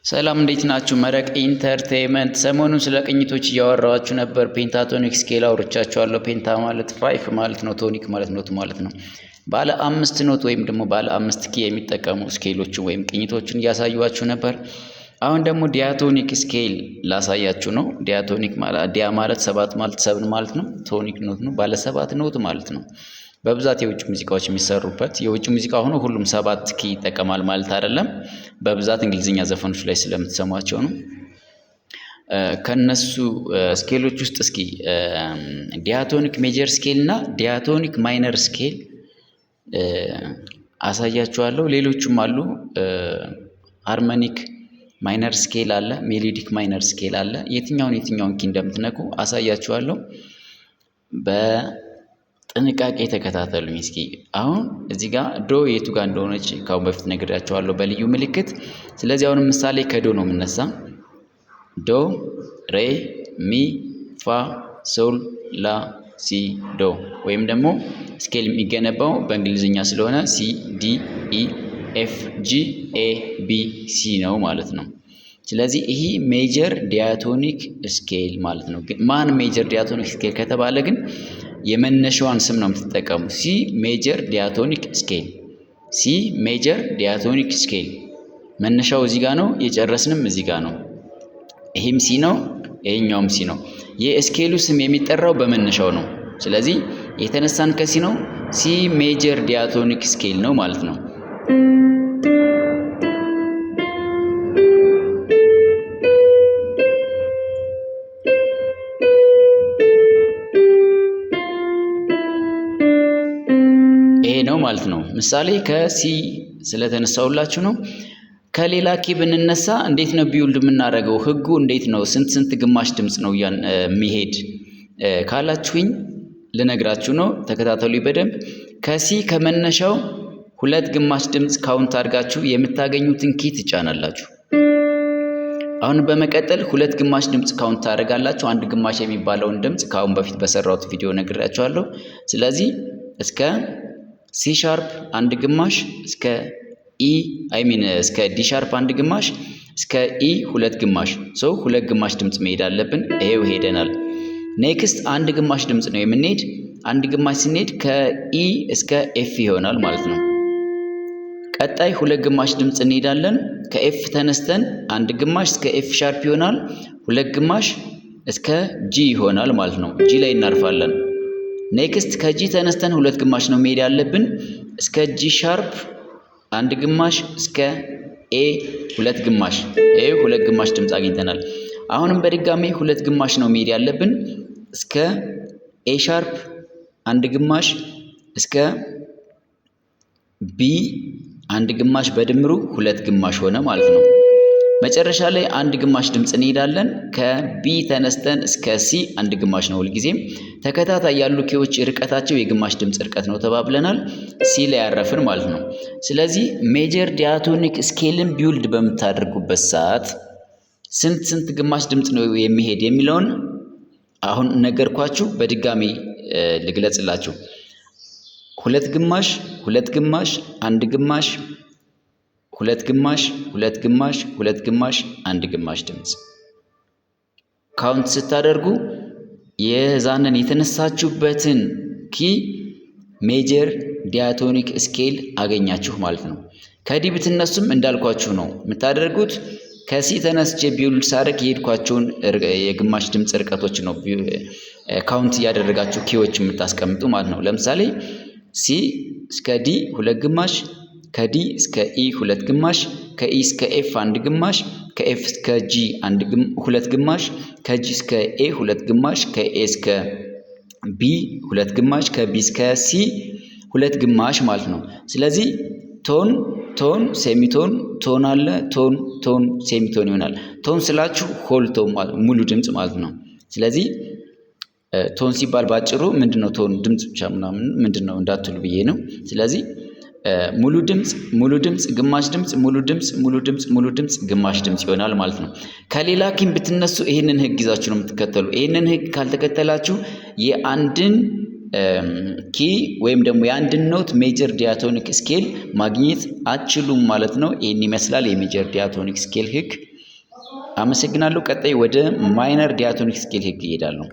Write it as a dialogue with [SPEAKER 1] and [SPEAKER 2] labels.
[SPEAKER 1] ሰላም እንዴት ናችሁ? መረቅ ኢንተርቴይንመንት ሰሞኑን ስለ ቅኝቶች እያወራኋችሁ ነበር። ፔንታቶኒክ ስኬል አውርቻችኋለሁ። ፔንታ ማለት ፋይፍ ማለት ነው፣ ቶኒክ ማለት ኖት ማለት ነው። ባለ አምስት ኖት ወይም ደግሞ ባለ አምስት ኪ የሚጠቀሙ ስኬሎችን ወይም ቅኝቶችን እያሳዩዋችሁ ነበር። አሁን ደግሞ ዲያቶኒክ ስኬል ላሳያችሁ ነው። ዲያቶኒክ ማለት ዲያ ማለት ሰባት ማለት ሰብን ማለት ነው። ቶኒክ ኖት ነው፣ ባለ ሰባት ኖት ማለት ነው። በብዛት የውጭ ሙዚቃዎች የሚሰሩበት የውጭ ሙዚቃ ሆኖ ሁሉም ሰባት ኪ ይጠቀማል ማለት አይደለም። በብዛት እንግሊዝኛ ዘፈኖች ላይ ስለምትሰሟቸው ነው። ከነሱ ስኬሎች ውስጥ እስኪ ዲያቶኒክ ሜጀር ስኬል እና ዲያቶኒክ ማይነር ስኬል አሳያችኋለሁ። ሌሎችም አሉ። ሃርመኒክ ማይነር ስኬል አለ፣ ሜሎዲክ ማይነር ስኬል አለ። የትኛውን ኪ እንደምትነኩ አሳያችኋለሁ። በጥንቃቄ ተከታተሉኝ እስኪ። አሁን እዚህ ጋር ዶ የቱ ጋር እንደሆነች ካሁን በፊት ነግሬያችኋለሁ በልዩ ምልክት። ስለዚህ አሁን ምሳሌ ከዶ ነው የምነሳ። ዶ፣ ሬ፣ ሚ፣ ፋ፣ ሶል፣ ላ፣ ሲ፣ ዶ። ወይም ደግሞ ስኬል የሚገነባው በእንግሊዝኛ ስለሆነ ሲ፣ ዲ፣ ኢ፣ ኤፍ፣ ጂ፣ ኤ፣ ቢ፣ ሲ ነው ማለት ነው። ስለዚህ ይሄ ሜጀር ዲያቶኒክ ስኬል ማለት ነው። ማን ሜጀር ዲያቶኒክ ስኬል ከተባለ ግን የመነሻዋን ስም ነው የምትጠቀሙ። ሲ ሜጀር ዲያቶኒክ ስኬል፣ ሲ ሜጀር ዲያቶኒክ ስኬል። መነሻው እዚህ ጋር ነው፣ የጨረስንም እዚህ ጋር ነው። ይሄም ሲ ነው፣ ይሄኛውም ሲ ነው። የስኬሉ ስም የሚጠራው በመነሻው ነው። ስለዚህ የተነሳን ከሲ ነው። ሲ ሜጀር ዲያቶኒክ ስኬል ነው ማለት ነው። ይሄ ነው ማለት ነው። ምሳሌ ከሲ ስለተነሳውላችሁ ነው። ከሌላ ኪ ብንነሳ እንዴት ነው ቢውልድ የምናደርገው? ህጉ እንዴት ነው? ስንት ግማሽ ድምፅ ነው የሚሄድ ካላችሁኝ ልነግራችሁ ነው። ተከታተሉኝ በደንብ። ከሲ ከመነሻው ሁለት ግማሽ ድምፅ ካውንት አድርጋችሁ የምታገኙትን ኪ ትጫናላችሁ። አሁን በመቀጠል ሁለት ግማሽ ድምፅ ካውንት ታደርጋላችሁ። አንድ ግማሽ የሚባለውን ድምፅ ከአሁን በፊት በሰራሁት ቪዲዮ ነግሬያችኋለሁ። ስለዚህ እስከ ሲ ሻርፕ አንድ ግማሽ፣ እስከ ኢ እስከ ዲ ሻርፕ አንድ ግማሽ፣ እስከ ኢ ሁለት ግማሽ። ሁለት ግማሽ ድምፅ መሄድ አለብን። ይሄው ሄደናል። ኔክስት አንድ ግማሽ ድምፅ ነው የምንሄድ። አንድ ግማሽ ስንሄድ ከኢ እስከ ኤፍ ይሆናል ማለት ነው። ቀጣይ ሁለት ግማሽ ድምፅ እንሄዳለን። ከኤፍ ተነስተን አንድ ግማሽ እስከ ኤፍ ሻርፕ ይሆናል። ሁለት ግማሽ እስከ ጂ ይሆናል ማለት ነው። ጂ ላይ እናርፋለን። ኔክስት ከጂ ተነስተን ሁለት ግማሽ ነው መሄድ ያለብን። እስከ ጂ ሻርፕ አንድ ግማሽ፣ እስከ ኤ ሁለት ግማሽ። ይሄ ሁለት ግማሽ ድምፅ አግኝተናል። አሁንም በድጋሚ ሁለት ግማሽ ነው መሄድ ያለብን። እስከ ኤ ሻርፕ አንድ ግማሽ፣ እስከ ቢ አንድ ግማሽ፣ በድምሩ ሁለት ግማሽ ሆነ ማለት ነው። መጨረሻ ላይ አንድ ግማሽ ድምፅ እንሄዳለን። ከቢ ተነስተን እስከ ሲ አንድ ግማሽ ነው። ሁልጊዜም ተከታታይ ያሉ ኪዎች ርቀታቸው የግማሽ ድምፅ ርቀት ነው ተባብለናል። ሲ ላይ ያረፍን ማለት ነው። ስለዚህ ሜጀር ዲያቶኒክ ስኬልን ቢውልድ በምታደርጉበት ሰዓት ስንት ግማሽ ድምፅ ነው የሚሄድ የሚለውን አሁን ነገርኳችሁ። በድጋሚ ልግለጽላችሁ። ሁለት ግማሽ፣ ሁለት ግማሽ፣ አንድ ግማሽ፣ ሁለት ግማሽ፣ ሁለት ግማሽ፣ ሁለት ግማሽ፣ አንድ ግማሽ ድምፅ ካውንት ስታደርጉ የዛንን የተነሳችሁበትን ኪ ሜጀር ዲያቶኒክ ስኬል አገኛችሁ ማለት ነው። ከዲ ብትነሱም እንዳልኳችሁ ነው የምታደርጉት። ከሲ ተነስቼ ቢውልድ ሳደርግ የሄድኳቸውን የግማሽ ድምፅ ርቀቶች ነው ካውንት እያደረጋችሁ ኪዎች የምታስቀምጡ ማለት ነው። ለምሳሌ ሲ እስከ ዲ ሁለት ግማሽ፣ ከዲ እስከ ኢ ሁለት ግማሽ፣ ከኢ እስከ ኤፍ አንድ ግማሽ፣ ከኤፍ እስከ ጂ ሁለት ግማሽ፣ ከጂ እስከ ኤ ሁለት ግማሽ፣ ከኤ እስከ ቢ ሁለት ግማሽ፣ ከቢ እስከ ሲ ሁለት ግማሽ ማለት ነው። ስለዚህ ቶን ቶን ሴሚቶን፣ ቶን አለ፣ ቶን ሴሚቶን ይሆናል። ቶን ስላችሁ ሆል ቶን ሙሉ ድምፅ ማለት ነው። ስለዚህ ቶን ሲባል ባጭሩ ምንድነው? ቶን ድምፅ ብቻ ምናምን ምንድነው እንዳትሉ ብዬ ነው። ስለዚህ ሙሉ ድምፅ፣ ግማሽ ድምፅ፣ ሙሉ ድምፅ፣ ሙሉ ድምፅ፣ ሙሉ ድምፅ፣ ግማሽ ድምፅ ይሆናል ማለት ነው። ከሌላ ኪም ብትነሱ ይህንን ህግ ይዛችሁ ነው የምትከተሉ። ይህንን ህግ ካልተከተላችሁ የአንድን ኪ ወይም ደግሞ የአንድን ኖት ሜጀር ዲያቶኒክ ስኬል ማግኘት አትችሉም ማለት ነው። ይህን ይመስላል የሜጀር ዲያቶኒክ ስኬል ህግ። አመሰግናለሁ። ቀጣይ ወደ ማይነር ዲያቶኒክ ስኬል ህግ ይሄዳለሁ።